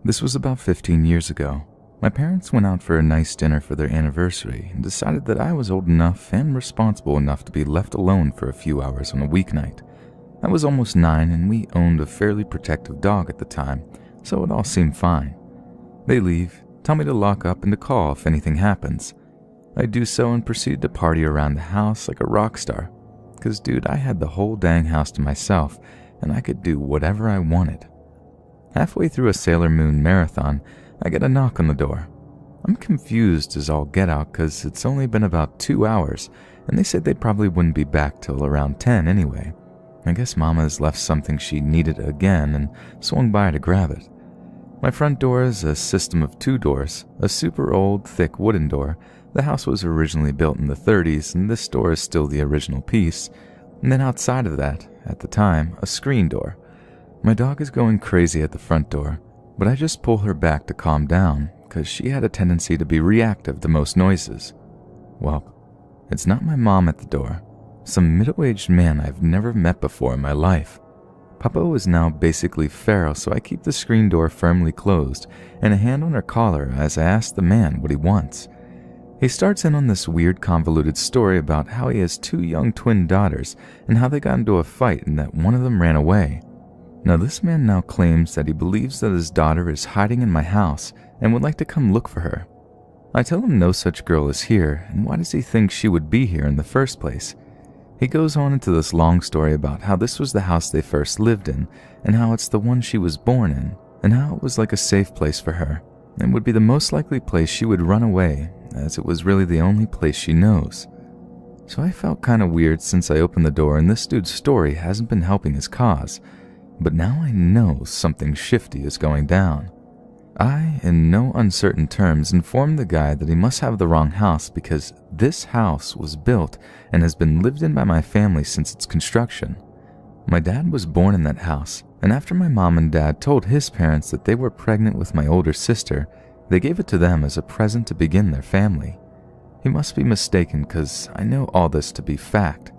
This was about 15 years ago. My parents went out for a nice dinner for their anniversary and decided that I was old enough and responsible enough to be left alone for a few hours on a weeknight. I was almost 9 and we owned a fairly protective dog at the time, so it all seemed fine. They leave, tell me to lock up and to call if anything happens. I do so and proceeded to party around the house like a rock star. Cause dude, I had the whole dang house to myself and I could do whatever I wanted. Halfway through a Sailor Moon marathon, I get a knock on the door. I'm confused as all get out cause it's only been about 2 hours and they said they probably wouldn't be back till around 10 anyway. I guess Mama's left something she needed again and swung by to grab it. My front door is a system of 2 doors, a super old, thick wooden door. The house was originally built in the 30s and this door is still the original piece. And then outside of that, at the time, a screen door. My dog is going crazy at the front door, but I just pull her back to calm down because she had a tendency to be reactive to most noises. Well, it's not my mom at the door. Some middle-aged man I've never met before in my life. Papa is now basically feral, so I keep the screen door firmly closed and a hand on her collar as I ask the man what he wants. He starts in on this weird convoluted story about how he has 2 young twin daughters and how they got into a fight and that one of them ran away. Now this man now claims that he believes that his daughter is hiding in my house and would like to come look for her. I tell him no such girl is here, and why does he think she would be here in the first place? He goes on into this long story about how this was the house they first lived in, and how it's the one she was born in, and how it was like a safe place for her, and would be the most likely place she would run away, as it was really the only place she knows. So I felt kinda weird since I opened the door and this dude's story hasn't been helping his cause, but now I know something shifty is going down. I, in no uncertain terms, informed the guy that he must have the wrong house because this house was built and has been lived in by my family since its construction. My dad was born in that house, and after my mom and dad told his parents that they were pregnant with my older sister, they gave it to them as a present to begin their family. He must be mistaken because I know all this to be fact.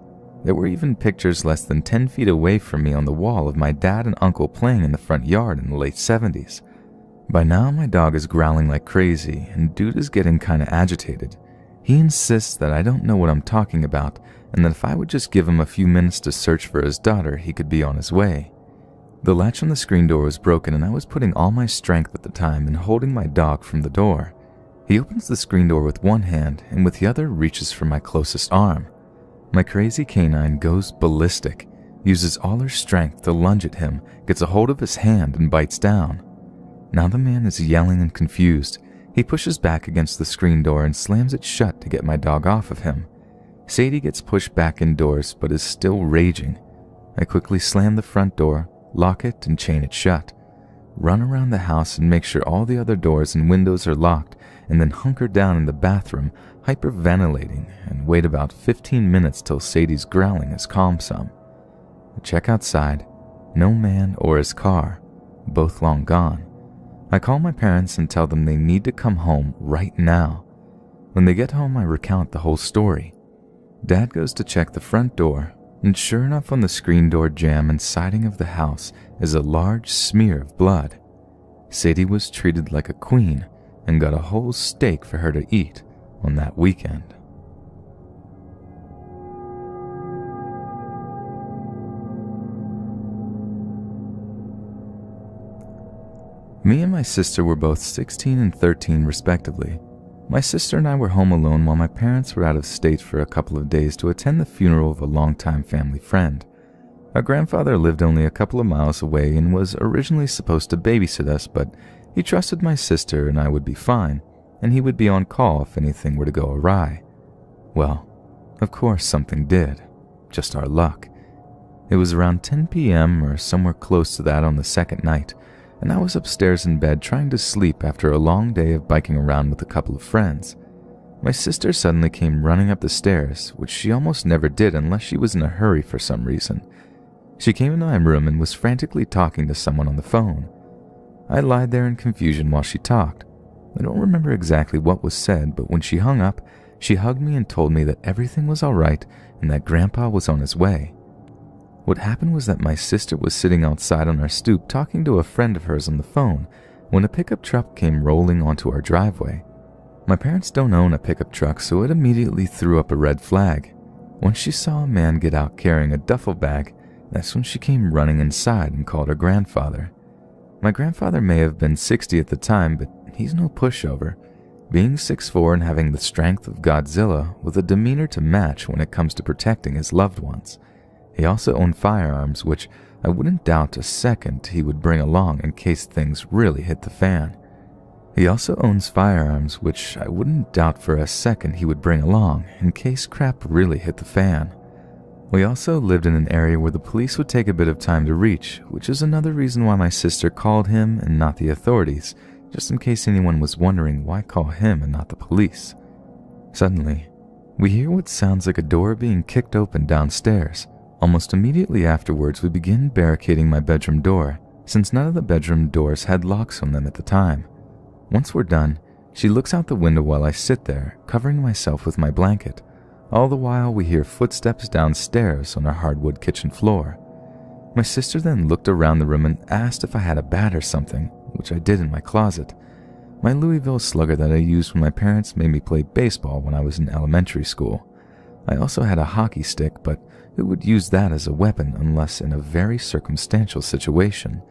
There were even pictures less than 10 feet away from me on the wall of my dad and uncle playing in the front yard in the late 70s. By now my dog is growling like crazy and dude is getting kinda agitated. He insists that I don't know what I'm talking about and that if I would just give him a few minutes to search for his daughter, he could be on his way. The latch on the screen door was broken and I was putting all my strength at the time in holding my dog from the door. He opens the screen door with one hand and with the other reaches for my closest arm. My crazy canine goes ballistic, uses all her strength to lunge at him, gets a hold of his hand and bites down. Now the man is yelling and confused. He pushes back against the screen door and slams it shut to get my dog off of him. Sadie gets pushed back indoors but is still raging. I quickly slam the front door, lock it and chain it shut. Run around the house and make sure all the other doors and windows are locked and then hunker down in the bathroom, hyperventilating, and wait about 15 minutes till Sadie's growling has calmed some. I check outside. No man or his car. Both long gone. I call my parents and tell them they need to come home right now. When they get home, I recount the whole story. Dad goes to check the front door, and sure enough on the screen door jamb and siding of the house is a large smear of blood. Sadie was treated like a queen and got a whole steak for her to eat on that weekend. Me and my sister were both 16 and 13 respectively. My sister and I were home alone while my parents were out of state for a couple of days to attend the funeral of a longtime family friend. Our grandfather lived only a couple of miles away and was originally supposed to babysit us, but he trusted my sister and I would be fine, and he would be on call if anything were to go awry. Well, of course something did. Just our luck. It was around 10 p.m. or somewhere close to that on the second night, and I was upstairs in bed trying to sleep after a long day of biking around with a couple of friends. My sister suddenly came running up the stairs, which she almost never did unless she was in a hurry for some reason. She came into my room and was frantically talking to someone on the phone. I lied there in confusion while she talked. I don't remember exactly what was said, but when she hung up, she hugged me and told me that everything was all right and that Grandpa was on his way. What happened was that my sister was sitting outside on our stoop talking to a friend of hers on the phone, when a pickup truck came rolling onto our driveway. My parents don't own a pickup truck, so it immediately threw up a red flag. Once she saw a man get out carrying a duffel bag, that's when she came running inside and called her grandfather. My grandfather may have been 60 at the time, but he's no pushover, being 6'4" and having the strength of Godzilla with a demeanor to match when it comes to protecting his loved ones. He also owned firearms, which I wouldn't doubt a second he would bring along in case things really hit the fan. He also owns firearms, which I wouldn't doubt for a second he would bring along in case crap really hit the fan. We also lived in an area where the police would take a bit of time to reach, which is another reason why my sister called him and not the authorities, just in case anyone was wondering why call him and not the police. Suddenly, we hear what sounds like a door being kicked open downstairs. Almost immediately afterwards, we begin barricading my bedroom door, since none of the bedroom doors had locks on them at the time. Once we're done, she looks out the window while I sit there, covering myself with my blanket. All the while, we hear footsteps downstairs on our hardwood kitchen floor. My sister then looked around the room and asked if I had a bat or something, which I did in my closet. My Louisville Slugger that I used when my parents made me play baseball when I was in elementary school. I also had a hockey stick, but who would use that as a weapon unless in a very circumstantial situation?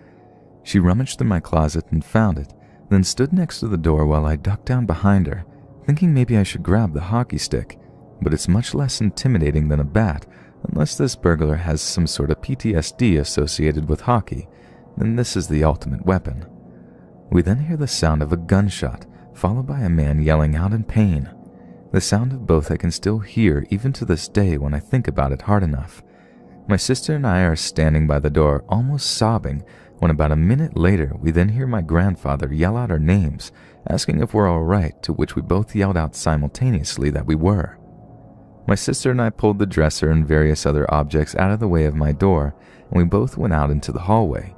She rummaged through my closet and found it, then stood next to the door while I ducked down behind her, thinking maybe I should grab the hockey stick, but it's much less intimidating than a bat unless this burglar has some sort of PTSD associated with hockey, then this is the ultimate weapon. We then hear the sound of a gunshot, followed by a man yelling out in pain. The sound of both I can still hear even to this day when I think about it hard enough. My sister and I are standing by the door, almost sobbing, when about a minute later we then hear my grandfather yell out our names, asking if we're all right, to which we both yelled out simultaneously that we were. My sister and I pulled the dresser and various other objects out of the way of my door, and we both went out into the hallway.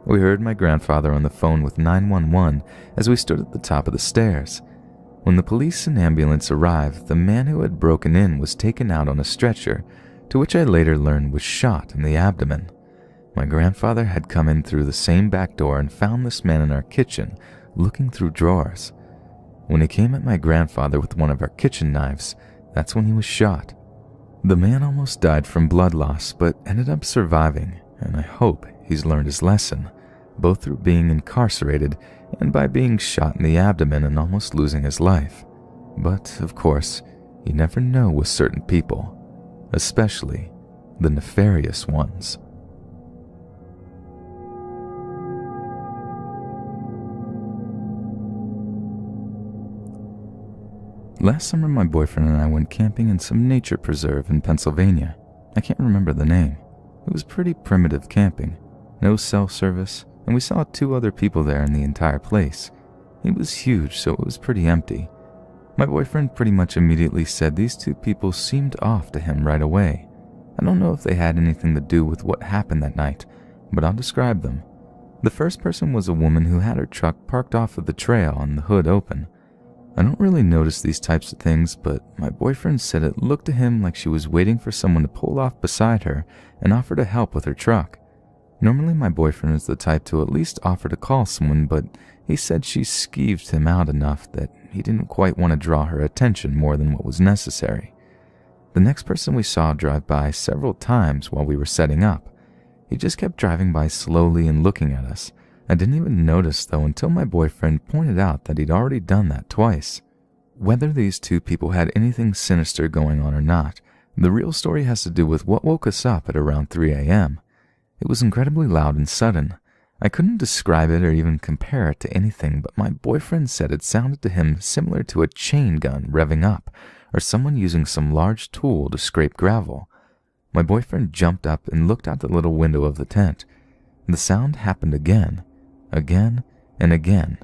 We heard my grandfather on the phone with 911 as we stood at the top of the stairs. When the police and ambulance arrived, the man who had broken in was taken out on a stretcher, to which I later learned was shot in the abdomen. My grandfather had come in through the same back door and found this man in our kitchen, looking through drawers. When he came at my grandfather with one of our kitchen knives, that's when he was shot. The man almost died from blood loss, but ended up surviving, and I hope he's learned his lesson, both through being incarcerated and by being shot in the abdomen and almost losing his life. But, of course, you never know with certain people, especially the nefarious ones. Last summer, my boyfriend and I went camping in some nature preserve in Pennsylvania. I can't remember the name. It was pretty primitive camping, no cell service, and we saw 2 other people there in the entire place. It was huge, so it was pretty empty. My boyfriend pretty much immediately said these 2 people seemed off to him right away. I don't know if they had anything to do with what happened that night, but I'll describe them. The first person was a woman who had her truck parked off of the trail and the hood open. I don't really notice these types of things, but my boyfriend said it looked to him like she was waiting for someone to pull off beside her and offer to help with her truck. Normally my boyfriend is the type to at least offer to call someone, but he said she skeeved him out enough that he didn't quite want to draw her attention more than what was necessary. The next person we saw drive by several times while we were setting up. He just kept driving by slowly and looking at us. I didn't even notice though until my boyfriend pointed out that he'd already done that twice. Whether these 2 people had anything sinister going on or not, the real story has to do with what woke us up at around 3 a.m. It was incredibly loud and sudden. I couldn't describe it or even compare it to anything, but my boyfriend said it sounded to him similar to a chain gun revving up, or someone using some large tool to scrape gravel. My boyfriend jumped up and looked out the little window of the tent. The sound happened again, and again,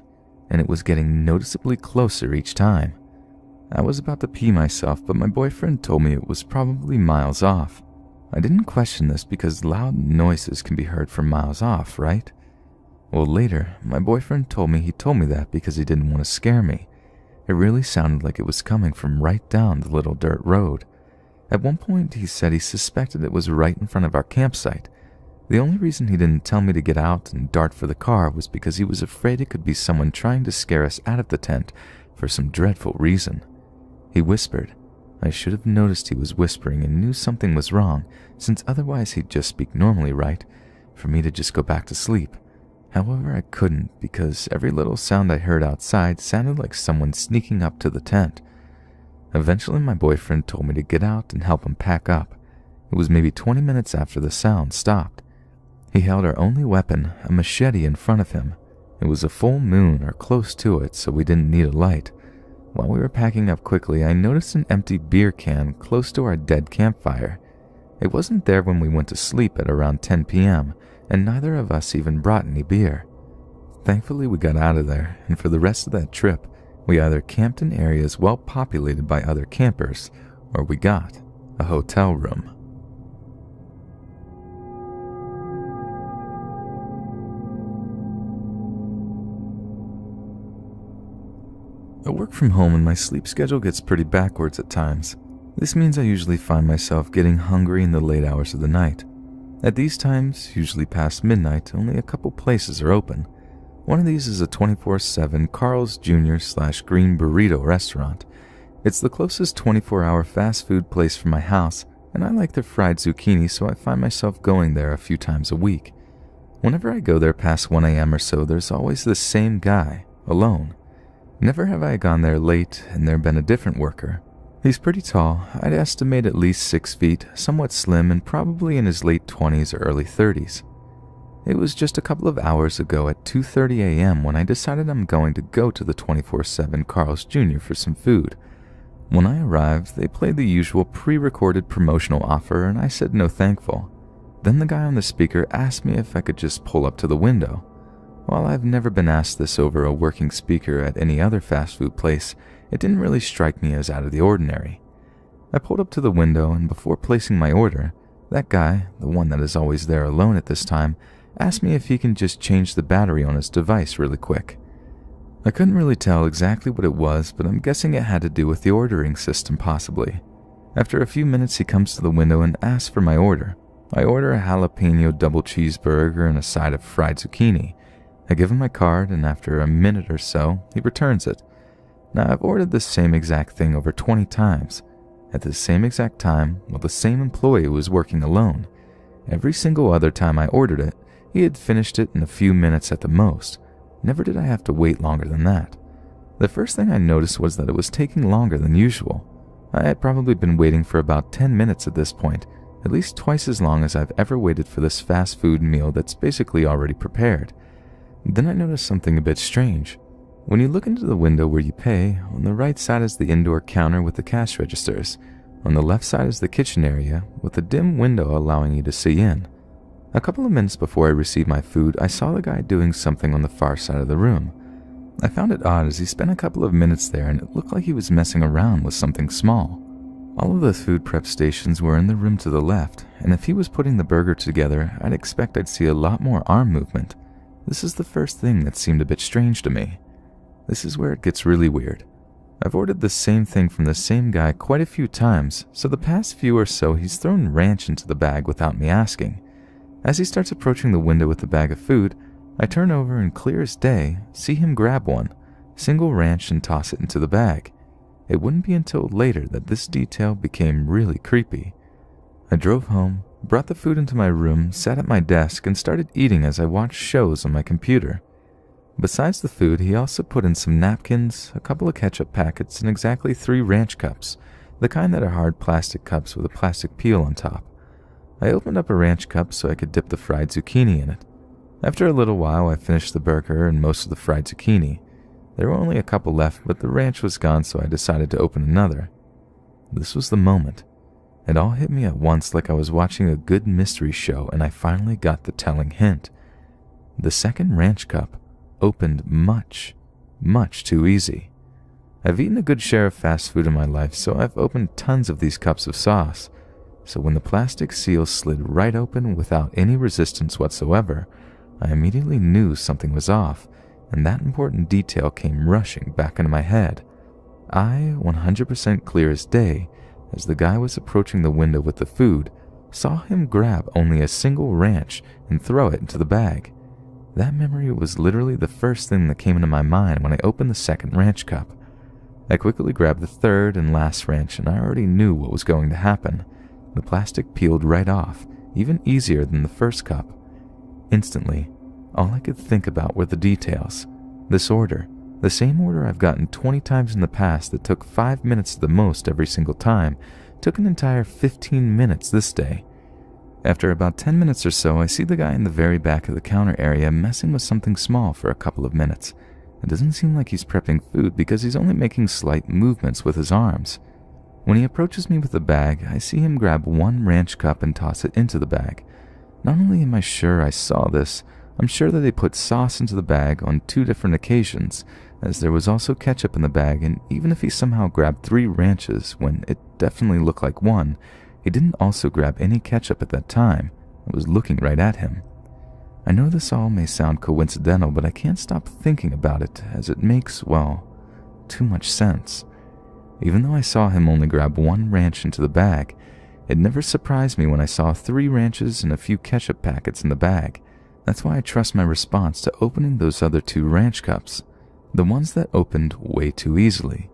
and it was getting noticeably closer each time. I was about to pee myself, but my boyfriend told me it was probably miles off. I didn't question this because loud noises can be heard from miles off, right? Well, later, my boyfriend told me he told me that because he didn't want to scare me. It really sounded like it was coming from right down the little dirt road. At one point, he said he suspected it was right in front of our campsite. The only reason he didn't tell me to get out and dart for the car was because he was afraid it could be someone trying to scare us out of the tent for some dreadful reason. He whispered. I should have noticed he was whispering and knew something was wrong, since otherwise he'd just speak normally, right? For me to just go back to sleep. However, I couldn't, because every little sound I heard outside sounded like someone sneaking up to the tent. Eventually, my boyfriend told me to get out and help him pack up. It was maybe 20 minutes after the sound stopped. He held our only weapon, a machete, in front of him. It was a full moon or close to it, so we didn't need a light. While we were packing up quickly, I noticed an empty beer can close to our dead campfire. It wasn't there when we went to sleep at around 10 p.m., and neither of us even brought any beer. Thankfully, we got out of there, and for the rest of that trip, we either camped in areas well populated by other campers, or we got a hotel room. I work from home and my sleep schedule gets pretty backwards at times. This means I usually find myself getting hungry in the late hours of the night. At these times, usually past midnight, only a couple places are open. One of these is a 24/7 Carl's Jr. / Green Burrito restaurant. It's the closest 24-hour fast food place from my house, and I like their fried zucchini, so I find myself going there a few times a week. Whenever I go there past 1 a.m. or so, there's always the same guy, alone. Never have I gone there late and there been a different worker. He's pretty tall, I'd estimate at least 6 feet, somewhat slim, and probably in his late 20s or early 30s. It was just a couple of hours ago at 2:30 a.m. when I decided I'm going to go to the 24/7 Carl's Jr. for some food. When I arrived, they played the usual pre-recorded promotional offer, and I said no thankful. Then the guy on the speaker asked me if I could just pull up to the window. While I've never been asked this over a working speaker at any other fast food place, it didn't really strike me as out of the ordinary. I pulled up to the window, and before placing my order, that guy, the one that is always there alone at this time, asked me if he can just change the battery on his device really quick. I couldn't really tell exactly what it was, but I'm guessing it had to do with the ordering system possibly. After a few minutes, he comes to the window and asks for my order. I order a jalapeno double cheeseburger and a side of fried zucchini. I give him my card, and after a minute or so, he returns it. Now, I've ordered the same exact thing over 20 times. At the same exact time, while the same employee was working alone. Every single other time I ordered it, he had finished it in a few minutes at the most. Never did I have to wait longer than that. The first thing I noticed was that it was taking longer than usual. I had probably been waiting for about 10 minutes at this point, at least twice as long as I've ever waited for this fast food meal that's basically already prepared. Then I noticed something a bit strange. When you look into the window where you pay, on the right side is the indoor counter with the cash registers. On the left side is the kitchen area, with a dim window allowing you to see in. A couple of minutes before I received my food, I saw the guy doing something on the far side of the room. I found it odd as he spent a couple of minutes there and it looked like he was messing around with something small. All of the food prep stations were in the room to the left, and if he was putting the burger together, I'd expect I'd see a lot more arm movement. This is the first thing that seemed a bit strange to me. This is where it gets really weird. I've ordered the same thing from the same guy quite a few times, so the past few or so he's thrown ranch into the bag without me asking. As he starts approaching the window with the bag of food, I turn over and clear as day, see him grab one, single ranch, and toss it into the bag. It wouldn't be until later that this detail became really creepy. I drove home, brought the food into my room, sat at my desk, and started eating as I watched shows on my computer. Besides the food, he also put in some napkins, a couple of ketchup packets, and exactly 3 ranch cups, the kind that are hard plastic cups with a plastic peel on top. I opened up a ranch cup so I could dip the fried zucchini in it. After a little while, I finished the burger and most of the fried zucchini. There were only a couple left, but the ranch was gone, so I decided to open another. This was the moment. It all hit me at once like I was watching a good mystery show, and I finally got the telling hint. The second ranch cup opened much, much too easy. I've eaten a good share of fast food in my life, so I've opened tons of these cups of sauce. So when the plastic seal slid right open without any resistance whatsoever, I immediately knew something was off, and that important detail came rushing back into my head. 100% clear as day, as the guy was approaching the window with the food, saw him grab only a single ranch and throw it into the bag. That memory was literally the first thing that came into my mind when I opened the second ranch cup. I quickly grabbed the third and last ranch, and I already knew what was going to happen. The plastic peeled right off, even easier than the first cup. Instantly, all I could think about were the details. This order, the same order I've gotten 20 times in the past that took 5 minutes at the most every single time, took an entire 15 minutes this day. After about 10 minutes or so, I see the guy in the very back of the counter area messing with something small for a couple of minutes. It doesn't seem like he's prepping food because he's only making slight movements with his arms. When he approaches me with the bag, I see him grab one ranch cup and toss it into the bag. Not only am I sure I saw this, I'm sure that they put sauce into the bag on 2 different occasions, as there was also ketchup in the bag, and even if he somehow grabbed 3 ranches when it definitely looked like one, he didn't also grab any ketchup at that time. I was looking right at him. I know this all may sound coincidental, but I can't stop thinking about it as it makes, well, too much sense. Even though I saw him only grab 1 ranch into the bag, it never surprised me when I saw 3 ranches and a few ketchup packets in the bag. That's why I trust my response to opening those other 2 ranch cups, the ones that opened way too easily.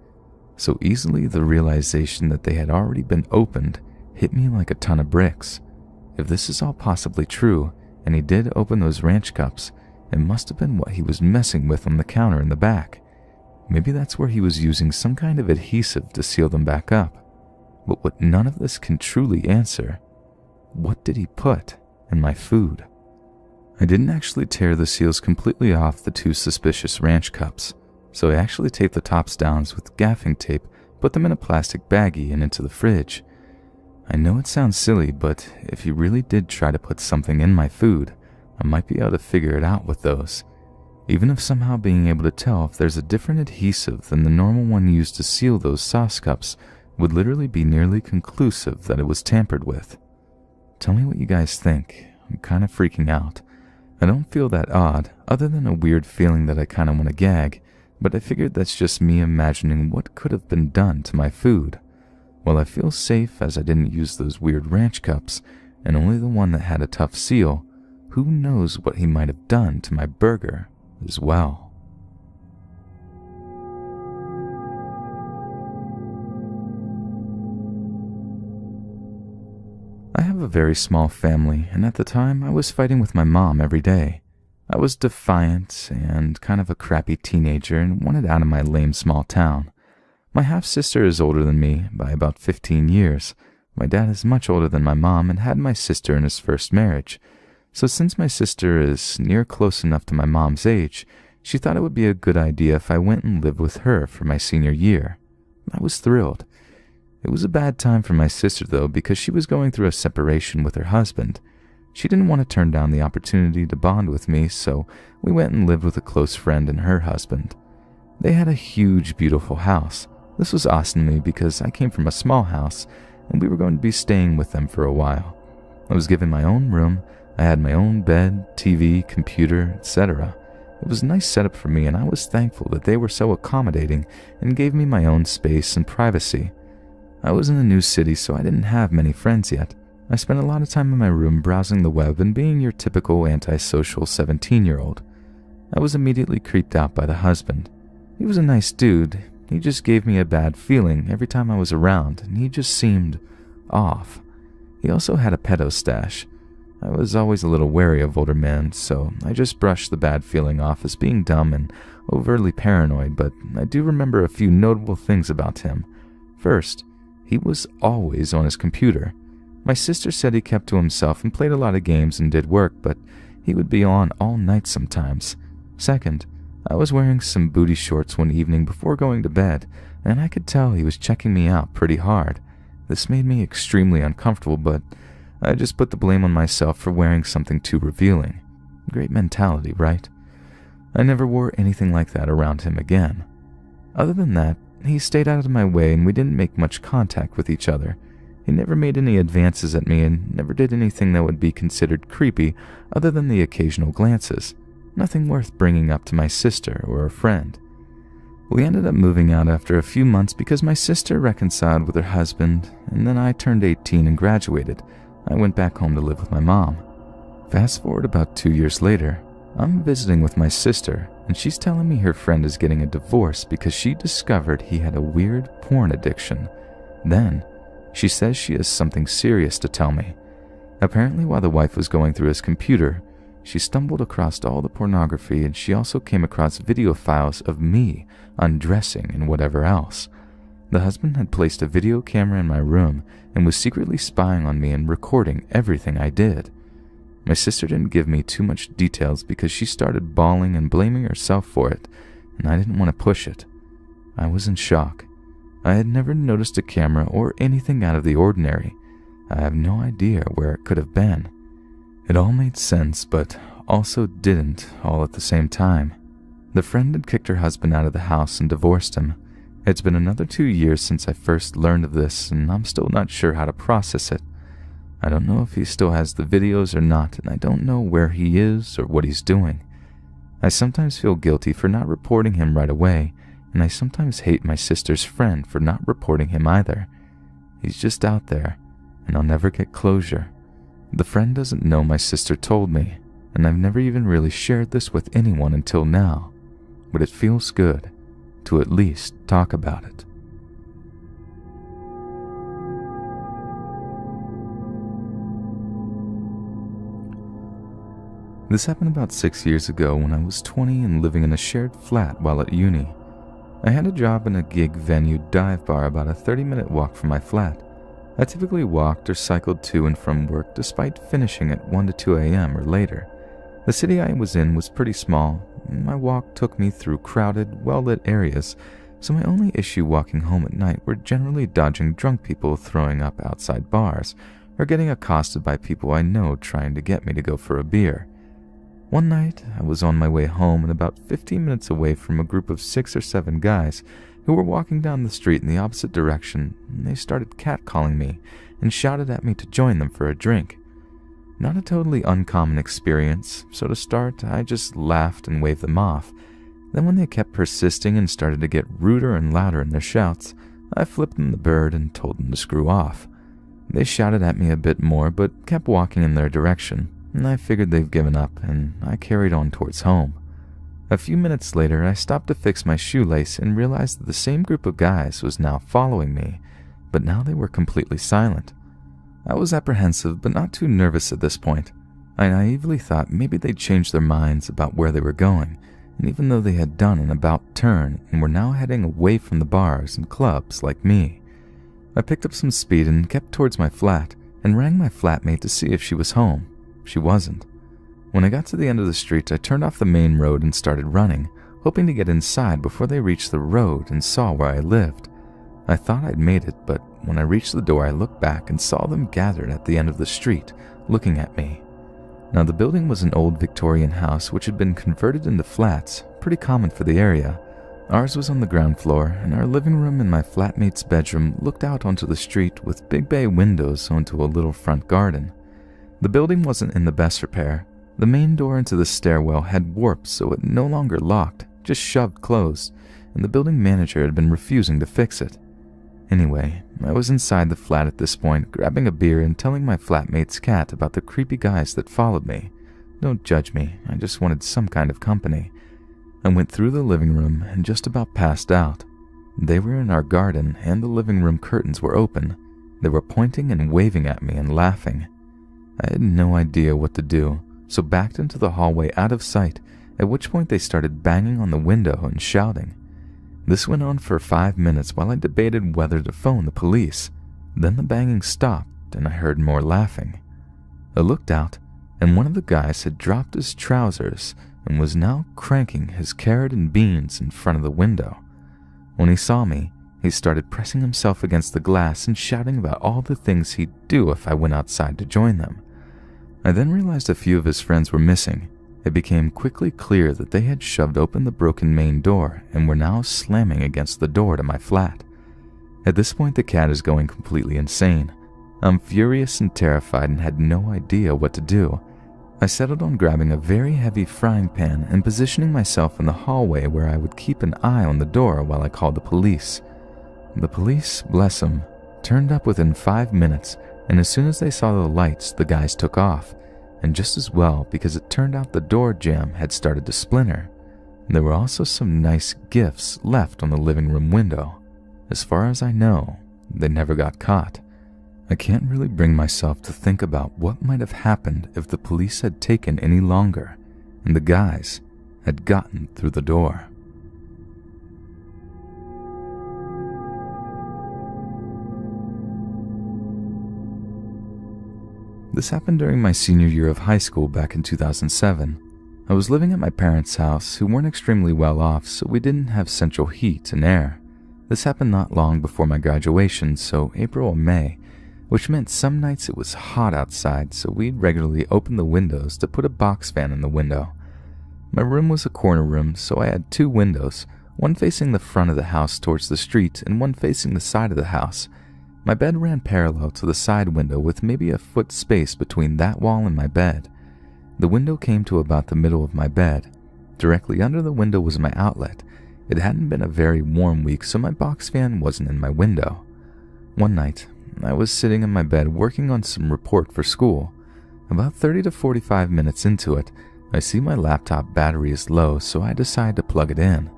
So easily the realization that they had already been opened hit me like a ton of bricks. If this is all possibly true, and he did open those ranch cups, it must have been what he was messing with on the counter in the back. Maybe that's where he was using some kind of adhesive to seal them back up. But what none of this can truly answer, what did he put in my food? I didn't actually tear the seals completely off the 2 suspicious ranch cups, so I actually taped the tops down with gaffing tape, put them in a plastic baggie and into the fridge. I know it sounds silly, but if he really did try to put something in my food, I might be able to figure it out with those. Even if somehow being able to tell if there's a different adhesive than the normal one used to seal those sauce cups would literally be nearly conclusive that it was tampered with. Tell me what you guys think. I'm kind of freaking out. I don't feel that odd, other than a weird feeling that I kind of want to gag, but I figured that's just me imagining what could have been done to my food. While I feel safe as I didn't use those weird ranch cups, and only the one that had a tough seal, who knows what he might have done to my burger as well. I have a very small family, and at the time I was fighting with my mom every day. I was defiant and kind of a crappy teenager and wanted out of my lame small town. My half-sister is older than me by about 15 years. My dad is much older than my mom and had my sister in his first marriage. So since my sister is near close enough to my mom's age, she thought it would be a good idea if I went and lived with her for my senior year. I was thrilled. It was a bad time for my sister, though, because she was going through a separation with her husband. She didn't want to turn down the opportunity to bond with me, so we went and lived with a close friend and her husband. They had a huge, beautiful house. This was awesome to me because I came from a small house, and we were going to be staying with them for a while. I was given my own room. I had my own bed, TV, computer, etc. It was a nice setup for me, and I was thankful that they were so accommodating and gave me my own space and privacy. I was in a new city, so I didn't have many friends yet. I spent a lot of time in my room browsing the web and being your typical antisocial 17-year-old. I was immediately creeped out by the husband. He was a nice dude. He just gave me a bad feeling every time I was around, and he just seemed off. He also had a pedo stash. I was always a little wary of older men, so I just brushed the bad feeling off as being dumb and overtly paranoid, but I do remember a few notable things about him. First, he was always on his computer. My sister said he kept to himself and played a lot of games and did work, but he would be on all night sometimes. Second, I was wearing some booty shorts one evening before going to bed, and I could tell he was checking me out pretty hard. This made me extremely uncomfortable, but I just put the blame on myself for wearing something too revealing. Great mentality, right? I never wore anything like that around him again. Other than that, he stayed out of my way and we didn't make much contact with each other. He never made any advances at me and never did anything that would be considered creepy other than the occasional glances. Nothing worth bringing up to my sister or a friend. We ended up moving out after a few months because my sister reconciled with her husband, and then I turned 18 and graduated, I went back home to live with my mom. Fast forward about 2 years later, I'm visiting with my sister, and she's telling me her friend is getting a divorce because she discovered he had a weird porn addiction. Then, she says she has something serious to tell me. Apparently, while the wife was going through his computer, she stumbled across all the pornography, and she also came across video files of me undressing and whatever else. The husband had placed a video camera in my room and was secretly spying on me and recording everything I did. My sister didn't give me too much details because she started bawling and blaming herself for it, and I didn't want to push it. I was in shock. I had never noticed a camera or anything out of the ordinary. I have no idea where it could have been. It all made sense, but also didn't, all at the same time. The friend had kicked her husband out of the house and divorced him. It's been another 2 years since I first learned of this, and I'm still not sure how to process it. I don't know if he still has the videos or not, and I don't know where he is or what he's doing. I sometimes feel guilty for not reporting him right away, and I sometimes hate my sister's friend for not reporting him either. He's just out there, and I'll never get closure. The friend doesn't know my sister told me, and I've never even really shared this with anyone until now, but it feels good to at least talk about it. This happened about 6 years ago when I was 20 and living in a shared flat while at uni. I had a job in a gig venue dive bar about a 30-minute walk from my flat. I typically walked or cycled to and from work despite finishing at 1 to 2 a.m. or later. The city I was in was pretty small. My walk took me through crowded, well-lit areas, so my only issue walking home at night were generally dodging drunk people throwing up outside bars or getting accosted by people I know trying to get me to go for a beer. One night, I was on my way home and about 15 minutes away from a group of 6 or 7 guys who were walking down the street in the opposite direction, and they started catcalling me and shouted at me to join them for a drink. Not a totally uncommon experience, so to start, I just laughed and waved them off. Then when they kept persisting and started to get ruder and louder in their shouts, I flipped them the bird and told them to screw off. They shouted at me a bit more, but kept walking in their direction, and I figured they've given up, and I carried on towards home. A few minutes later, I stopped to fix my shoelace and realized that the same group of guys was now following me, but now they were completely silent. I was apprehensive, but not too nervous at this point. I naively thought maybe they'd changed their minds about where they were going, and even though they had done an about turn and were now heading away from the bars and clubs like me. I picked up some speed and kept towards my flat and rang my flatmate to see if she was home. She wasn't. When I got to the end of the street, I turned off the main road and started running, hoping to get inside before they reached the road and saw where I lived. I thought I'd made it, but when I reached the door, I looked back and saw them gathered at the end of the street, looking at me. Now, the building was an old Victorian house which had been converted into flats, pretty common for the area. Ours was on the ground floor, and our living room and my flatmate's bedroom looked out onto the street with big bay windows onto a little front garden. The building wasn't in the best repair. The main door into the stairwell had warped so it no longer locked, just shoved closed, and the building manager had been refusing to fix it. Anyway, I was inside the flat at this point, grabbing a beer and telling my flatmate's cat about the creepy guys that followed me. Don't judge me, I just wanted some kind of company. I went through the living room and just about passed out. They were in our garden and the living room curtains were open. They were pointing and waving at me and laughing. I had no idea what to do, so backed into the hallway out of sight, at which point they started banging on the window and shouting. This went on for 5 minutes while I debated whether to phone the police. Then the banging stopped and I heard more laughing. I looked out, and one of the guys had dropped his trousers and was now cranking his carrot and beans in front of the window. When he saw me, he started pressing himself against the glass and shouting about all the things he'd do if I went outside to join them. I then realized a few of his friends were missing. It became quickly clear that they had shoved open the broken main door and were now slamming against the door to my flat. At this point, the cat is going completely insane. I'm furious and terrified and had no idea what to do. I settled on grabbing a very heavy frying pan and positioning myself in the hallway where I would keep an eye on the door while I called the police. The police, bless them, turned up within 5 minutes, and as soon as they saw the lights, the guys took off, and just as well because it turned out the door jamb had started to splinter. There were also some nice gifts left on the living room window. As far as I know, they never got caught. I can't really bring myself to think about what might have happened if the police had taken any longer and the guys had gotten through the door. This happened during my senior year of high school back in 2007. I was living at my parents' house, who weren't extremely well off, so we didn't have central heat and air. This happened not long before my graduation, so April or May, which meant some nights it was hot outside, so we'd regularly open the windows to put a box fan in the window. My room was a corner room, so I had two windows, one facing the front of the house towards the street and one facing the side of the house. My bed ran parallel to the side window with maybe a foot space between that wall and my bed. The window came to about the middle of my bed. Directly under the window was my outlet. It hadn't been a very warm week, so my box fan wasn't in my window. One night, I was sitting in my bed working on some report for school. About 30 to 45 minutes into it, I see my laptop battery is low, so I decide to plug it in.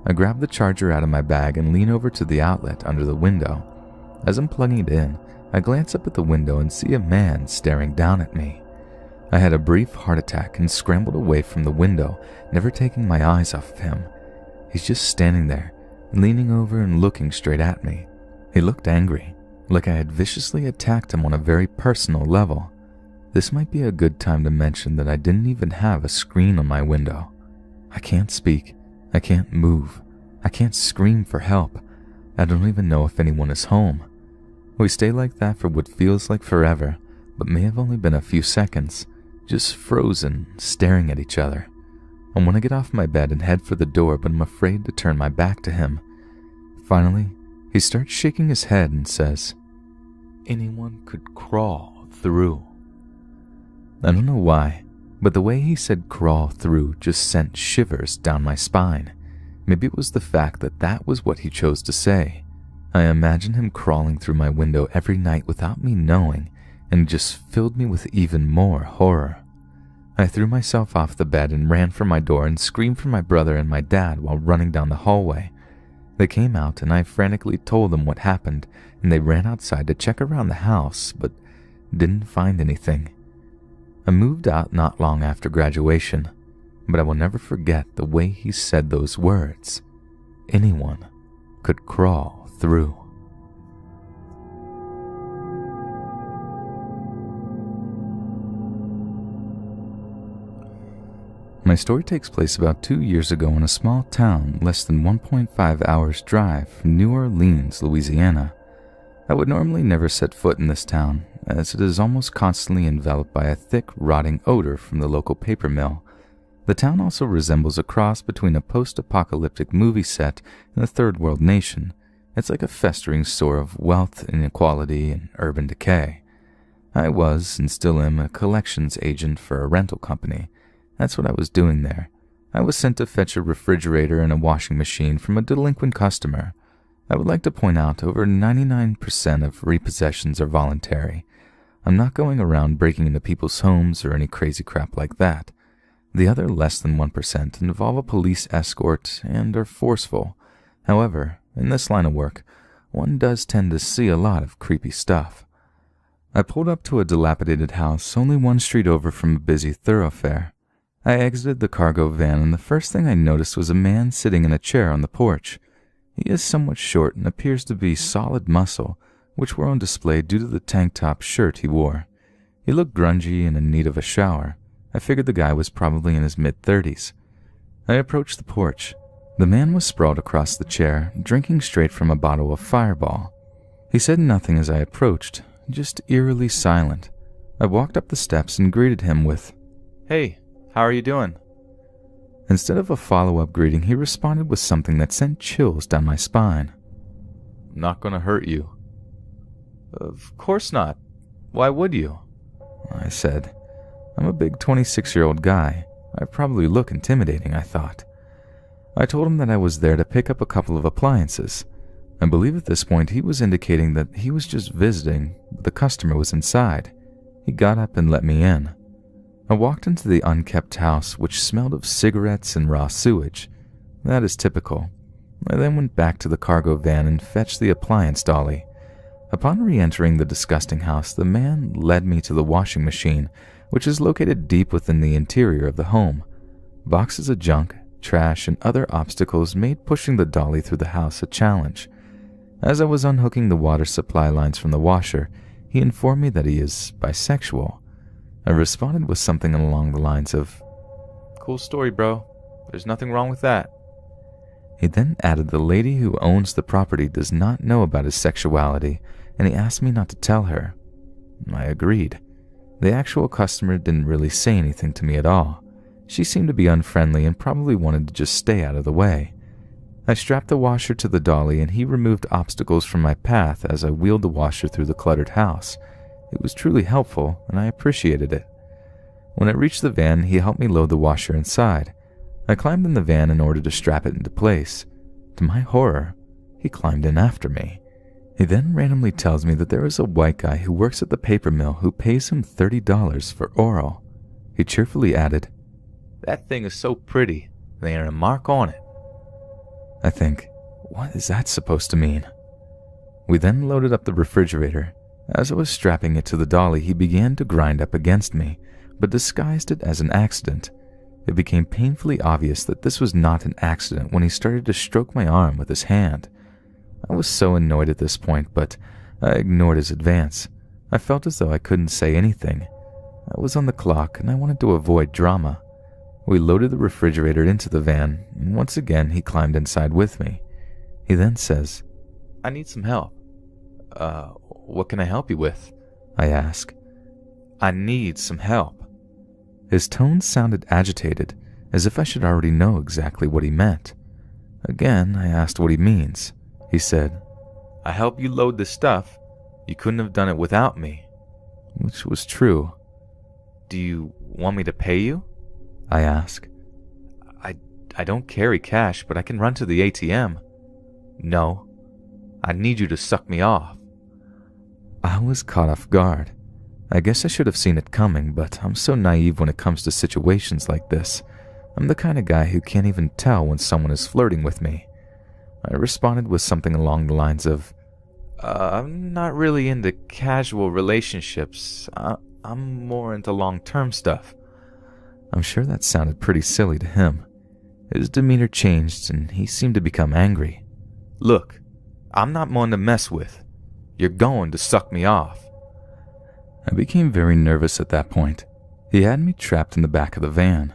I grab the charger out of my bag and lean over to the outlet under the window. As I'm plugging it in, I glance up at the window and see a man staring down at me. I had a brief heart attack and scrambled away from the window, never taking my eyes off of him. He's just standing there, leaning over and looking straight at me. He looked angry, like I had viciously attacked him on a very personal level. This might be a good time to mention that I didn't even have a screen on my window. I can't speak, I can't move, I can't scream for help. I don't even know if anyone is home. We stay like that for what feels like forever, but may have only been a few seconds, just frozen, staring at each other. I want to get off my bed and head for the door, but I'm afraid to turn my back to him. Finally, he starts shaking his head and says, "Anyone could crawl through." I don't know why, but the way he said crawl through just sent shivers down my spine. Maybe it was the fact that that was what he chose to say. I imagine him crawling through my window every night without me knowing, and it just filled me with even more horror. I threw myself off the bed and ran for my door and screamed for my brother and my dad while running down the hallway. They came out and I frantically told them what happened, and they ran outside to check around the house, but didn't find anything. I moved out not long after graduation, but I will never forget the way he said those words. Anyone could crawl through. My story takes place about 2 years ago in a small town less than 1.5 hours drive from New Orleans, Louisiana. I would normally never set foot in this town, as it is almost constantly enveloped by a thick, rotting odor from the local paper mill. The town also resembles a cross between a post-apocalyptic movie set and a third-world nation. It's like a festering sore of wealth inequality and urban decay. I was, and still am, a collections agent for a rental company. That's what I was doing there. I was sent to fetch a refrigerator and a washing machine from a delinquent customer. I would like to point out over 99% of repossessions are voluntary. I'm not going around breaking into people's homes or any crazy crap like that. The other less than 1% involve a police escort and are forceful. However, in this line of work, one does tend to see a lot of creepy stuff. I pulled up to a dilapidated house only one street over from a busy thoroughfare. I exited the cargo van and the first thing I noticed was a man sitting in a chair on the porch. He is somewhat short and appears to be solid muscle, which were on display due to the tank top shirt he wore. He looked grungy and in need of a shower. I figured the guy was probably in his mid-30s. I approached the porch. The man was sprawled across the chair, drinking straight from a bottle of Fireball. He said nothing as I approached, just eerily silent. I walked up the steps and greeted him with, "Hey, how are you doing?" Instead of a follow-up greeting, he responded with something that sent chills down my spine. "I'm not gonna hurt you." "Of course not. Why would you?" I said. I'm a big 26-year-old guy. I probably look intimidating, I thought. I told him that I was there to pick up a couple of appliances. I believe at this point he was indicating that he was just visiting, but the customer was inside. He got up and let me in. I walked into the unkept house, which smelled of cigarettes and raw sewage. That is typical. I then went back to the cargo van and fetched the appliance dolly. Upon re-entering the disgusting house, the man led me to the washing machine, which is located deep within the interior of the home. Boxes of junk, trash, and other obstacles made pushing the dolly through the house a challenge. As I was unhooking the water supply lines from the washer, he informed me that he is bisexual. I responded with something along the lines of, "Cool story, bro. There's nothing wrong with that." He then added the lady who owns the property does not know about his sexuality, and he asked me not to tell her. I agreed. The actual customer didn't really say anything to me at all. She seemed to be unfriendly and probably wanted to just stay out of the way. I strapped the washer to the dolly and he removed obstacles from my path as I wheeled the washer through the cluttered house. It was truly helpful and I appreciated it. When it reached the van, he helped me load the washer inside. I climbed in the van in order to strap it into place. To my horror, he climbed in after me. He then randomly tells me that there is a white guy who works at the paper mill who pays him $30 for oral. He cheerfully added, "That thing is so pretty, there ain't a mark on it." I think, what is that supposed to mean? We then loaded up the refrigerator. As I was strapping it to the dolly, he began to grind up against me, but disguised it as an accident. It became painfully obvious that this was not an accident when he started to stroke my arm with his hand. I was so annoyed at this point, but I ignored his advance. I felt as though I couldn't say anything. I was on the clock and I wanted to avoid drama. We loaded the refrigerator into the van, and once again he climbed inside with me. He then says, "I need some help." What can I help you with?" I ask. "I need some help." His tone sounded agitated, as if I should already know exactly what he meant. Again, I asked what he means. He said, "I help you load the stuff. You couldn't have done it without me." Which was true. "Do you want me to pay you?" I ask. I don't carry cash, but I can run to the ATM. "No. I need you to suck me off." I was caught off guard. I guess I should have seen it coming, but I'm so naive when it comes to situations like this. I'm the kind of guy who can't even tell when someone is flirting with me. I responded with something along the lines of, "I'm not really into casual relationships. I'm more into long-term stuff." I'm sure that sounded pretty silly to him. His demeanor changed and he seemed to become angry. "Look, I'm not one to mess with. You're going to suck me off." I became very nervous at that point. He had me trapped in the back of the van.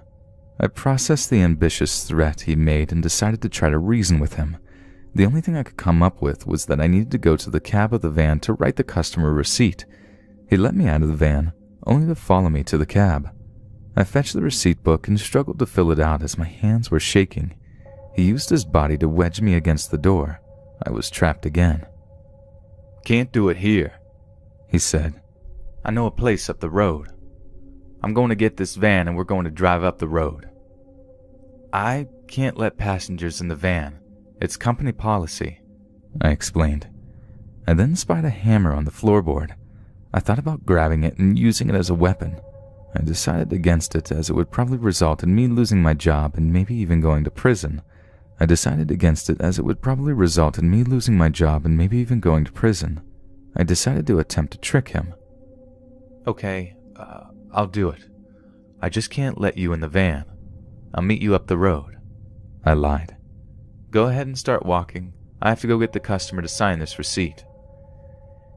I processed the ambitious threat he made and decided to try to reason with him. The only thing I could come up with was that I needed to go to the cab of the van to write the customer receipt. He let me out of the van, only to follow me to the cab. I fetched the receipt book and struggled to fill it out as my hands were shaking. He used his body to wedge me against the door. I was trapped again. "Can't do it here," he said. "I know a place up the road. I'm going to get this van and we're going to drive up the road." "I can't let passengers in the van. It's company policy," I explained. I then spied a hammer on the floorboard. I thought about grabbing it and using it as a weapon. I decided against it as it would probably result in me losing my job and maybe even going to prison. I decided to attempt to trick him. "Okay, I'll do it. I just can't let you in the van. I'll meet you up the road," I lied. "Go ahead and start walking. I have to go get the customer to sign this receipt."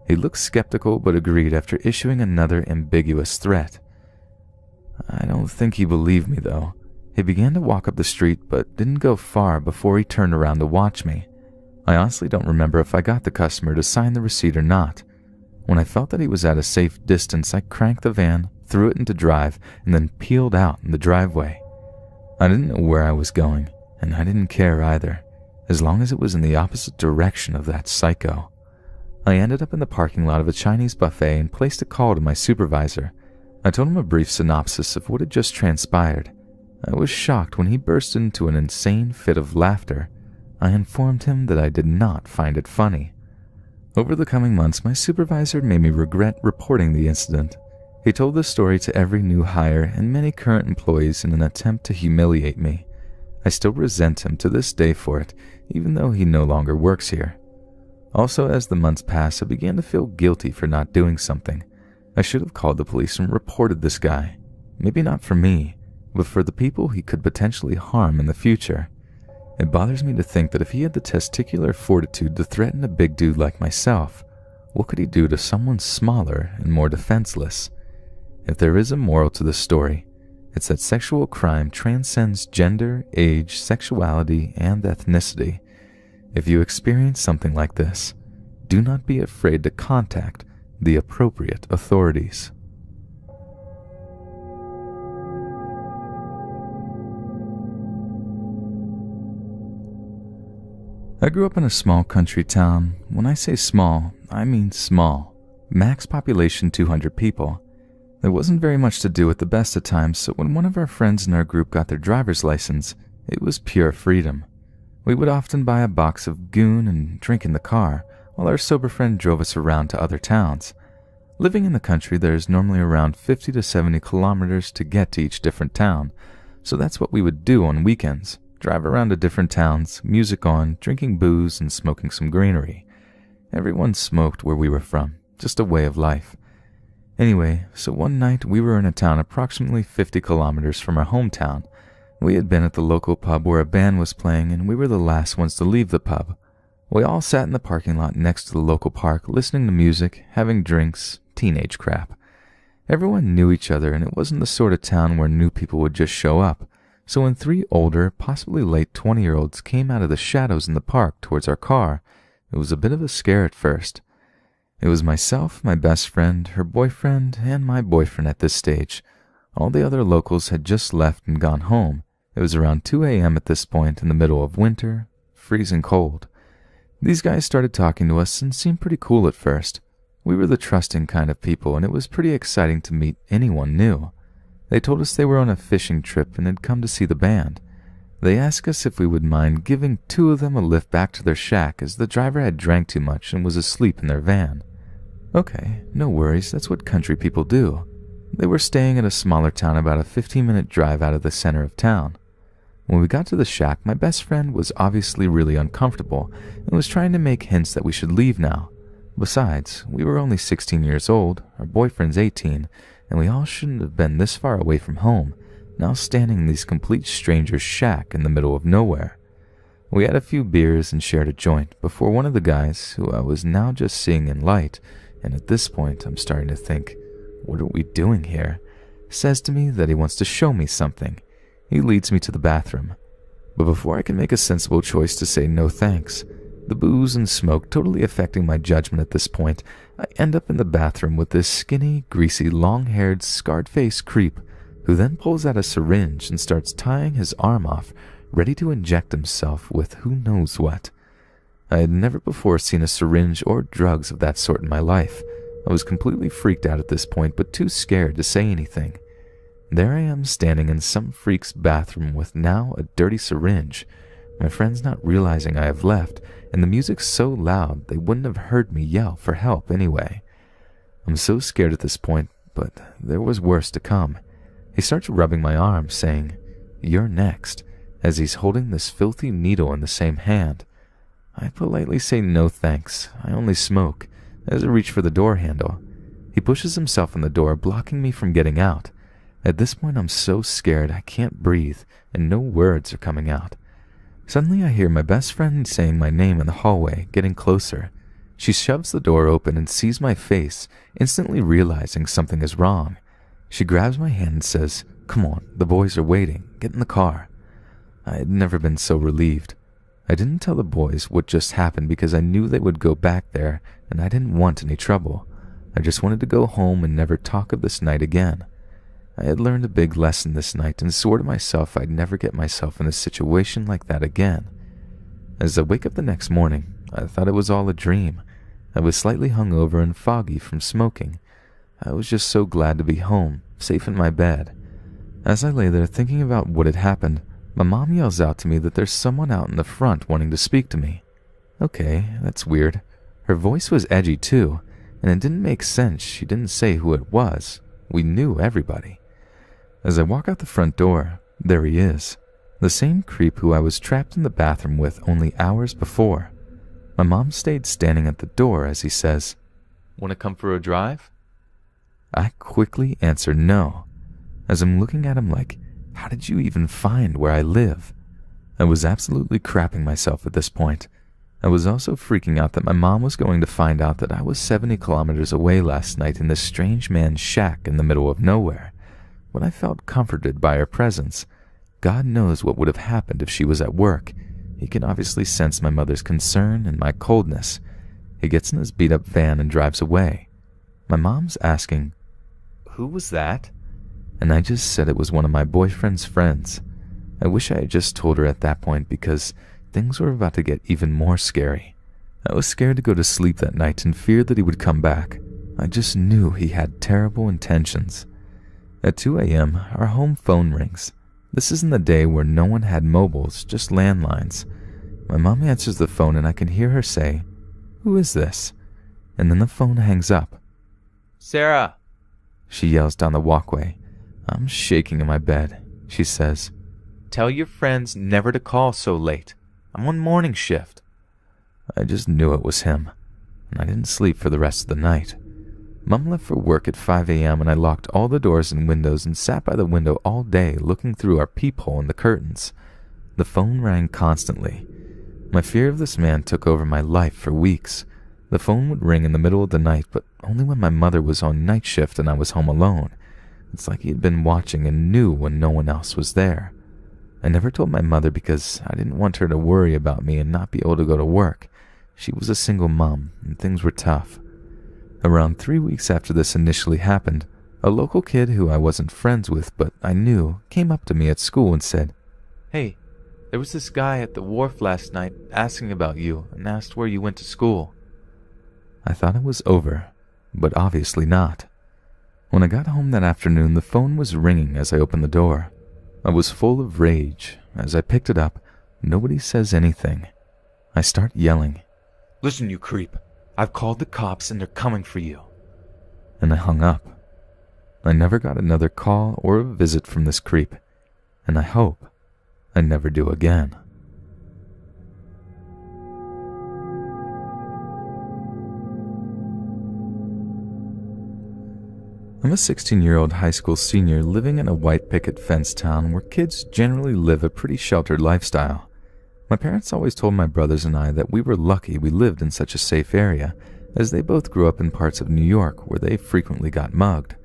He looked skeptical but agreed after issuing another ambiguous threat. I don't think he believed me, though. He began to walk up the street but didn't go far before he turned around to watch me. I honestly don't remember if I got the customer to sign the receipt or not. When I felt that he was at a safe distance, I cranked the van, threw it into drive, and then peeled out in the driveway. I didn't know where I was going, and I didn't care either, as long as it was in the opposite direction of that psycho. I ended up in the parking lot of a Chinese buffet and placed a call to my supervisor. I told him a brief synopsis of what had just transpired. I was shocked when he burst into an insane fit of laughter. I informed him that I did not find it funny. Over the coming months, my supervisor made me regret reporting the incident. He told the story to every new hire and many current employees in an attempt to humiliate me. I still resent him to this day for it, even though he no longer works here. Also, as the months passed, I began to feel guilty for not doing something. I should have called the police and reported this guy. Maybe not for me, but for the people he could potentially harm in the future. It bothers me to think that if he had the testicular fortitude to threaten a big dude like myself, what could he do to someone smaller and more defenseless? If there is a moral to this story, it's that sexual crime transcends gender, age, sexuality, and ethnicity. If you experience something like this, do not be afraid to contact the appropriate authorities. I grew up in a small country town. When I say small, I mean small. Max population 200 people. There wasn't very much to do at the best of times, so when one of our friends in our group got their driver's license, it was pure freedom. We would often buy a box of goon and drink in the car, while our sober friend drove us around to other towns. Living in the country, there is normally around 50 to 70 kilometers to get to each different town, so that's what we would do on weekends. Drive around to different towns, music on, drinking booze, and smoking some greenery. Everyone smoked where we were from, just a way of life. Anyway, so one night we were in a town approximately 50 kilometers from our hometown. We had been at the local pub where a band was playing, and we were the last ones to leave the pub. We all sat in the parking lot next to the local park, listening to music, having drinks, teenage crap. Everyone knew each other, and it wasn't the sort of town where new people would just show up. So when 3 older, possibly late 20-year-olds came out of the shadows in the park towards our car, it was a bit of a scare at first. It was myself, my best friend, her boyfriend, and my boyfriend at this stage. All the other locals had just left and gone home. It was around 2 a.m. at this point in the middle of winter, freezing cold. These guys started talking to us and seemed pretty cool at first. We were the trusting kind of people, and it was pretty exciting to meet anyone new. They told us they were on a fishing trip and had come to see the band. They asked us if we would mind giving 2 of them a lift back to their shack as the driver had drank too much and was asleep in their van. Okay, no worries, that's what country people do. They were staying at a smaller town about a 15-minute drive out of the center of town. When we got to the shack, my best friend was obviously really uncomfortable and was trying to make hints that we should leave now. Besides, we were only 16 years old, our boyfriend's 18, and we all shouldn't have been this far away from home, now standing in these complete strangers' shack in the middle of nowhere. We had a few beers and shared a joint before one of the guys, who I was now just seeing in light, and at this point I'm starting to think, what are we doing here, says to me that he wants to show me something. He leads me to the bathroom. But before I can make a sensible choice to say no thanks, the booze and smoke totally affecting my judgment at this point, I end up in the bathroom with this skinny, greasy, long-haired, scarred-faced creep who then pulls out a syringe and starts tying his arm off, ready to inject himself with who knows what. I had never before seen a syringe or drugs of that sort in my life. I was completely freaked out at this point, but too scared to say anything. There I am standing in some freak's bathroom with now a dirty syringe, my friends not realizing I have left, and the music's so loud they wouldn't have heard me yell for help anyway. I'm so scared at this point, but there was worse to come. He starts rubbing my arm, saying, "You're next," as he's holding this filthy needle in the same hand. I politely say no thanks, I only smoke, as I reach for the door handle. He pushes himself in the door, blocking me from getting out. At this point I'm so scared I can't breathe, and no words are coming out. Suddenly I hear my best friend saying my name in the hallway, getting closer. She shoves the door open and sees my face, instantly realizing something is wrong. She grabs my hand and says, "Come on, the boys are waiting, get in the car." I had never been so relieved. I didn't tell the boys what just happened because I knew they would go back there and I didn't want any trouble. I just wanted to go home and never talk of this night again. I had learned a big lesson this night and swore to myself I'd never get myself in a situation like that again. As I wake up the next morning, I thought it was all a dream. I was slightly hungover and foggy from smoking. I was just so glad to be home, safe in my bed. As I lay there thinking about what had happened, My mom yells out to me that there's someone out in the front wanting to speak to me. Okay, that's weird. Her voice was edgy too, and it didn't make sense. She didn't say who it was. We knew everybody. As I walk out the front door, there he is. The same creep who I was trapped in the bathroom with only hours before. My mom stayed standing at the door as he says, "Want to come for a drive?" I quickly answer no, as I'm looking at him like, how did you even find where I live? I was absolutely crapping myself at this point. I was also freaking out that my mom was going to find out that I was 70 kilometers away last night in this strange man's shack in the middle of nowhere. But I felt comforted by her presence. God knows what would have happened if she was at work. He can obviously sense my mother's concern and my coldness. He gets in his beat-up van and drives away. My mom's asking, "Who was that?" And I just said it was one of my boyfriend's friends. I wish I had just told her at that point because things were about to get even more scary. I was scared to go to sleep that night and feared that he would come back. I just knew he had terrible intentions. At 2 a.m., our home phone rings. This isn't the day where no one had mobiles, just landlines. My mom answers the phone and I can hear her say, "Who is this?" And then the phone hangs up. "Sarah!" She yells down the walkway. I'm shaking in my bed. She says, "Tell your friends never to call so late. I'm on morning shift." I just knew it was him, and I didn't sleep for the rest of the night. Mom left for work at 5 a.m. and I locked all the doors and windows and sat by the window all day looking through our peephole in the curtains. The phone rang constantly. My fear of this man took over my life for weeks. The phone would ring in the middle of the night, but only when my mother was on night shift and I was home alone. It's like he had been watching and knew when no one else was there. I never told my mother because I didn't want her to worry about me and not be able to go to work. She was a single mom, and things were tough. Around 3 weeks after this initially happened, a local kid who I wasn't friends with but I knew came up to me at school and said, "Hey, there was this guy at the wharf last night asking about you and asked where you went to school." I thought it was over, but obviously not. When I got home that afternoon, the phone was ringing as I opened the door. I was full of rage. As I picked it up, nobody says anything. I start yelling, "Listen, you creep. I've called the cops and they're coming for you." And I hung up. I never got another call or a visit from this creep, and I hope I never do again. I'm a 16-year-old high school senior living in a white picket fence town where kids generally live a pretty sheltered lifestyle. My parents always told my brothers and I that we were lucky we lived in such a safe area, as they both grew up in parts of New York where they frequently got mugged.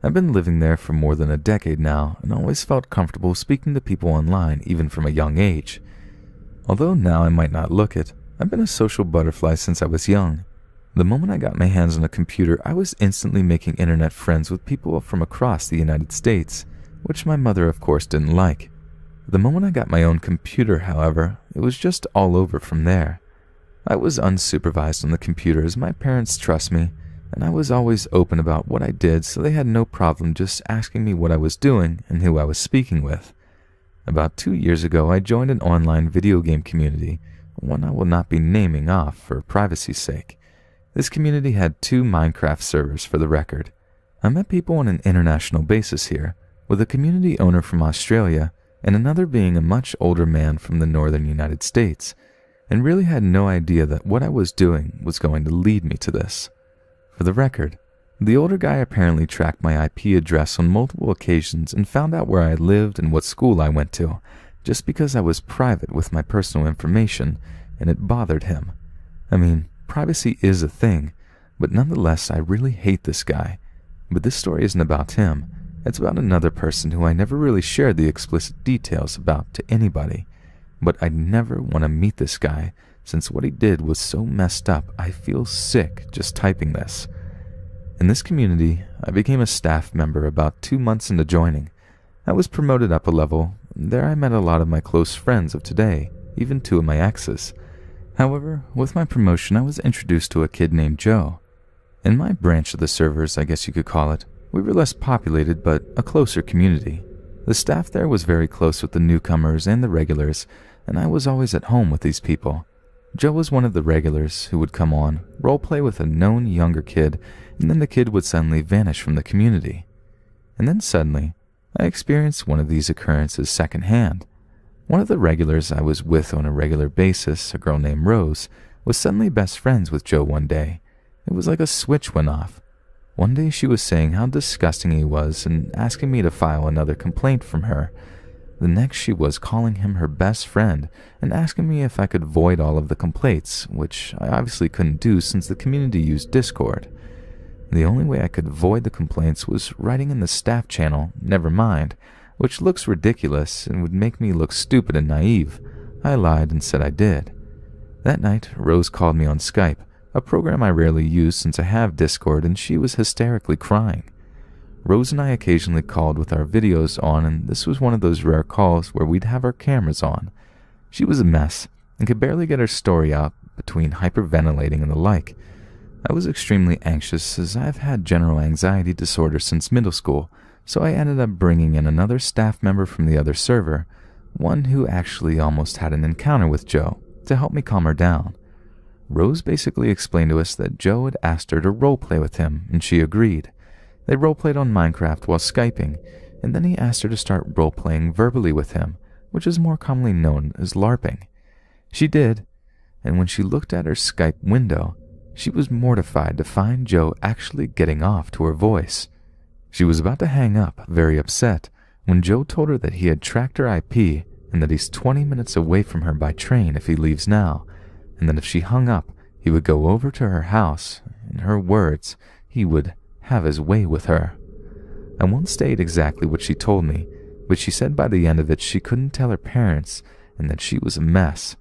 I've been living there for more than a decade now and always felt comfortable speaking to people online even from a young age. Although now I might not look it, I've been a social butterfly since I was young. The moment I got my hands on a computer, I was instantly making internet friends with people from across the United States, which my mother of course didn't like. The moment I got my own computer, however, it was just all over from there. I was unsupervised on the computer as my parents trust me, and I was always open about what I did, so they had no problem just asking me what I was doing and who I was speaking with. About 2 years ago, I joined an online video game community, one I will not be naming off for privacy's sake. This community had 2 Minecraft servers for the record. I met people on an international basis here, with a community owner from Australia and another being a much older man from the northern United States, and really had no idea that what I was doing was going to lead me to this. For the record, the older guy apparently tracked my IP address on multiple occasions and found out where I lived and what school I went to, just because I was private with my personal information, and it bothered him. I mean, privacy is a thing, but nonetheless I really hate this guy. But this story isn't about him. It's about another person who I never really shared the explicit details about to anybody. But I'd never want to meet this guy, since what he did was so messed up I feel sick just typing this. In this community, I became a staff member about 2 months into joining. I was promoted up a level, and there I met a lot of my close friends of today, even 2 of my exes. However, with my promotion I was introduced to a kid named Joe. In my branch of the servers, I guess you could call it, we were less populated but a closer community. The staff there was very close with the newcomers and the regulars, and I was always at home with these people. Joe was one of the regulars who would come on, roleplay with a known younger kid, and then the kid would suddenly vanish from the community. And then suddenly, I experienced one of these occurrences secondhand. One of the regulars I was with on a regular basis, a girl named Rose, was suddenly best friends with Joe one day. It was like a switch went off. One day she was saying how disgusting he was and asking me to file another complaint from her. The next she was calling him her best friend and asking me if I could void all of the complaints, which I obviously couldn't do since the community used Discord. The only way I could void the complaints was writing in the staff channel, "Never mind," which looks ridiculous and would make me look stupid and naive. I lied and said I did. That night, Rose called me on Skype, a program I rarely use since I have Discord, and she was hysterically crying. Rose and I occasionally called with our videos on, and this was one of those rare calls where we'd have our cameras on. She was a mess and could barely get her story out between hyperventilating and the like. I was extremely anxious as I've had general anxiety disorder since middle school, so I ended up bringing in another staff member from the other server, one who actually almost had an encounter with Joe, to help me calm her down. Rose basically explained to us that Joe had asked her to roleplay with him, and she agreed. They roleplayed on Minecraft while Skyping, and then he asked her to start roleplaying verbally with him, which is more commonly known as LARPing. She did, and when she looked at her Skype window, she was mortified to find Joe actually getting off to her voice. She was about to hang up, very upset, when Joe told her that he had tracked her IP and that he's 20 minutes away from her by train if he leaves now, and that if she hung up, he would go over to her house. In her words, he would have his way with her. I won't state exactly what she told me, but she said by the end of it she couldn't tell her parents and that she was a mess.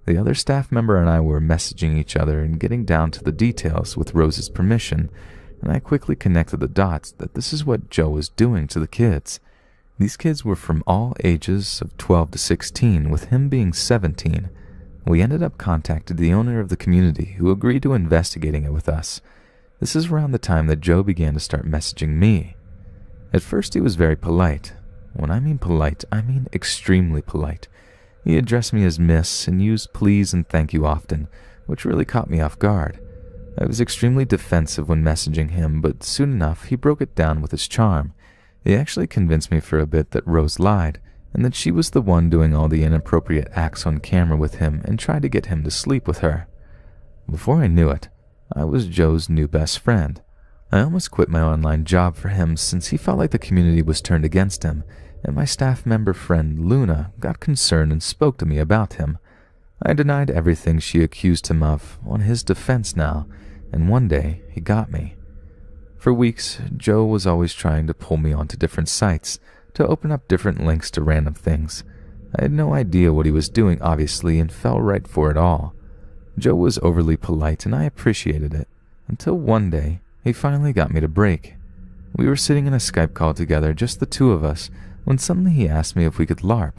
The other staff member and I were messaging each other and getting down to the details with Rose's permission, and I quickly connected the dots that this is what Joe was doing to the kids. These kids were from all ages of 12 to 16, with him being 17. We ended up contacting the owner of the community, who agreed to investigating it with us. This is around the time that Joe began to start messaging me. At first he was very polite. When I mean polite, I mean extremely polite. He addressed me as Miss and used please and thank you often, which really caught me off guard. I was extremely defensive when messaging him, but soon enough he broke it down with his charm. He actually convinced me for a bit that Rose lied, and that she was the one doing all the inappropriate acts on camera with him and tried to get him to sleep with her. Before I knew it, I was Joe's new best friend. I almost quit my online job for him since he felt like the community was turned against him, and my staff member friend Luna got concerned and spoke to me about him. I denied everything she accused him of on his defense now, and one day he got me. For weeks, Joe was always trying to pull me onto different sites, to open up different links to random things. I had no idea what he was doing, obviously, and fell right for it all. Joe was overly polite, and I appreciated it, until one day, he finally got me to break. We were sitting in a Skype call together, just the two of us, when suddenly he asked me if we could LARP.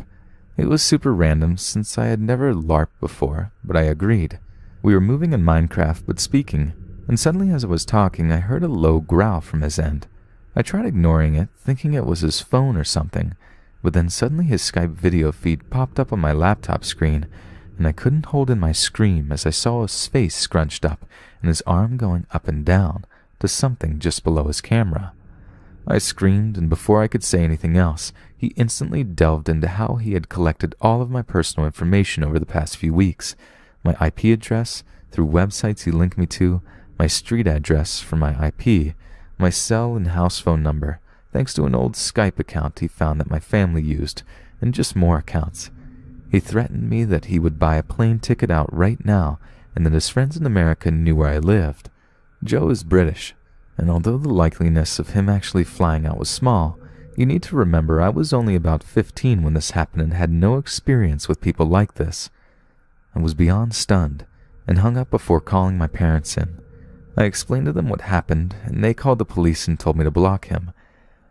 It was super random since I had never LARPed before, but I agreed. We were moving in Minecraft but speaking, and suddenly as I was talking I heard a low growl from his end. I tried ignoring it, thinking it was his phone or something, but then suddenly his Skype video feed popped up on my laptop screen, and I couldn't hold in my scream as I saw his face scrunched up and his arm going up and down to something just below his camera. I screamed, and before I could say anything else, he instantly delved into how he had collected all of my personal information over the past few weeks. My IP address, through websites he linked me to, my street address for my IP, my cell and house phone number, thanks to an old Skype account he found that my family used, and just more accounts. He threatened me that he would buy a plane ticket out right now, and that his friends in America knew where I lived. Joe is British, and although the likeliness of him actually flying out was small, you need to remember I was only about 15 when this happened and had no experience with people like this. I was beyond stunned, and hung up before calling my parents in. I explained to them what happened, and they called the police and told me to block him.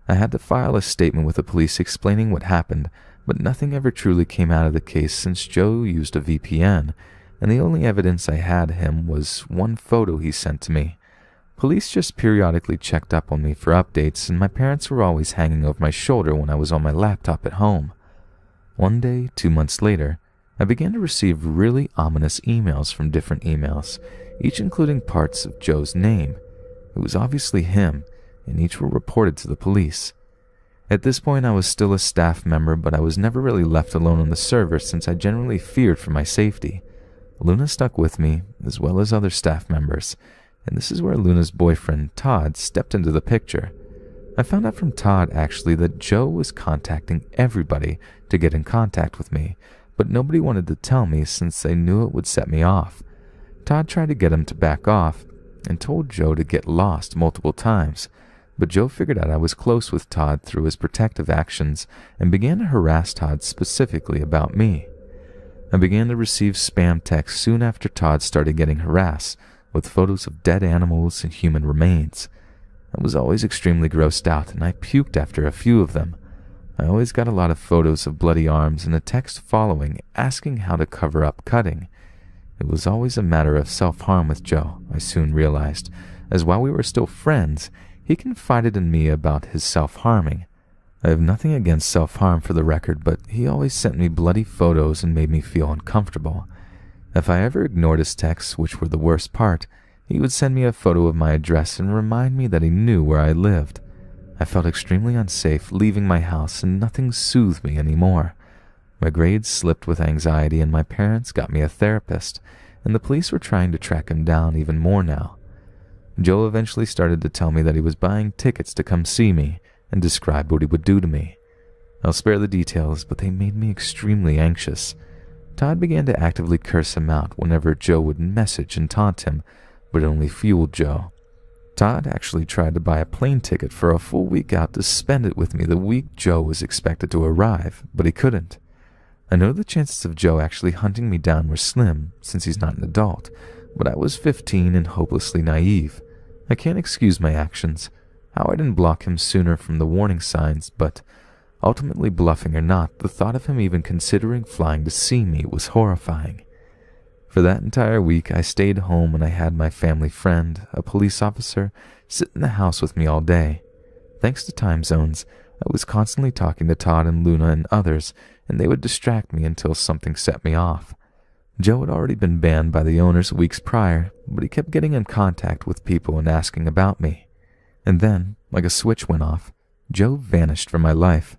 I had to file a statement with the police explaining what happened, but nothing ever truly came out of the case since Joe used a VPN, and the only evidence I had of him was one photo he sent to me. Police just periodically checked up on me for updates, and my parents were always hanging over my shoulder when I was on my laptop at home. One day, 2 months later, I began to receive really ominous emails from different emails, each including parts of Joe's name. It was obviously him, and each were reported to the police. At this point, I was still a staff member, but I was never really left alone on the server since I generally feared for my safety. Luna stuck with me, as well as other staff members, and this is where Luna's boyfriend, Todd, stepped into the picture. I found out from Todd, actually, that Joe was contacting everybody to get in contact with me, but nobody wanted to tell me since they knew it would set me off. Todd tried to get him to back off and told Joe to get lost multiple times, but Joe figured out I was close with Todd through his protective actions and began to harass Todd specifically about me. I began to receive spam texts soon after Todd started getting harassed, with photos of dead animals and human remains. I was always extremely grossed out, and I puked after a few of them. I always got a lot of photos of bloody arms and a text following asking how to cover up cutting. It was always a matter of self-harm with Joe, I soon realized, as while we were still friends, he confided in me about his self-harming. I have nothing against self-harm for the record, but he always sent me bloody photos and made me feel uncomfortable. If I ever ignored his texts, which were the worst part, he would send me a photo of my address and remind me that he knew where I lived. I felt extremely unsafe leaving my house, and nothing soothed me anymore. My grades slipped with anxiety, and my parents got me a therapist, and the police were trying to track him down even more now. Joe eventually started to tell me that he was buying tickets to come see me and described what he would do to me. I'll spare the details, but they made me extremely anxious. Todd began to actively curse him out whenever Joe would message and taunt him, but it only fueled Joe. Todd actually tried to buy a plane ticket for a full week out to spend it with me the week Joe was expected to arrive, but he couldn't. I know the chances of Joe actually hunting me down were slim, since he's not an adult, but I was 15 and hopelessly naive. I can't excuse my actions, how I didn't block him sooner from the warning signs, but ultimately, bluffing or not, the thought of him even considering flying to see me was horrifying. For that entire week, I stayed home and I had my family friend, a police officer, sit in the house with me all day. Thanks to time zones, I was constantly talking to Todd and Luna and others, and they would distract me until something set me off. Joe had already been banned by the owners weeks prior, but he kept getting in contact with people and asking about me. And then, like a switch went off, Joe vanished from my life.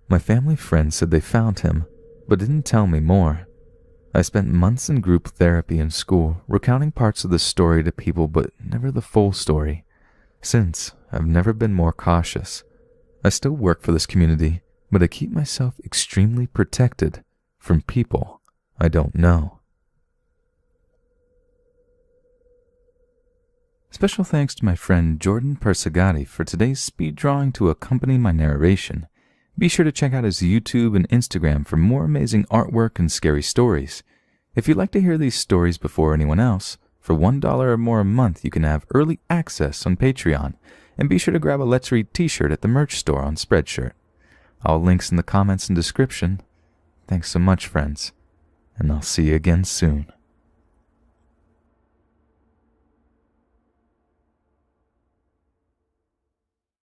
My family friends said they found him, but didn't tell me more. I spent months in group therapy in school, recounting parts of the story to people but never the full story. Since, I've never been more cautious. I still work for this community, but I keep myself extremely protected from people I don't know. Special thanks to my friend Jordan Persagati for today's speed drawing to accompany my narration. Be sure to check out his YouTube and Instagram for more amazing artwork and scary stories. If you'd like to hear these stories before anyone else, for $1 or more a month you can have early access on Patreon, and be sure to grab a Let's Read t-shirt at the merch store on Spreadshirt. All links in the comments and description. Thanks so much, friends, and I'll see you again soon.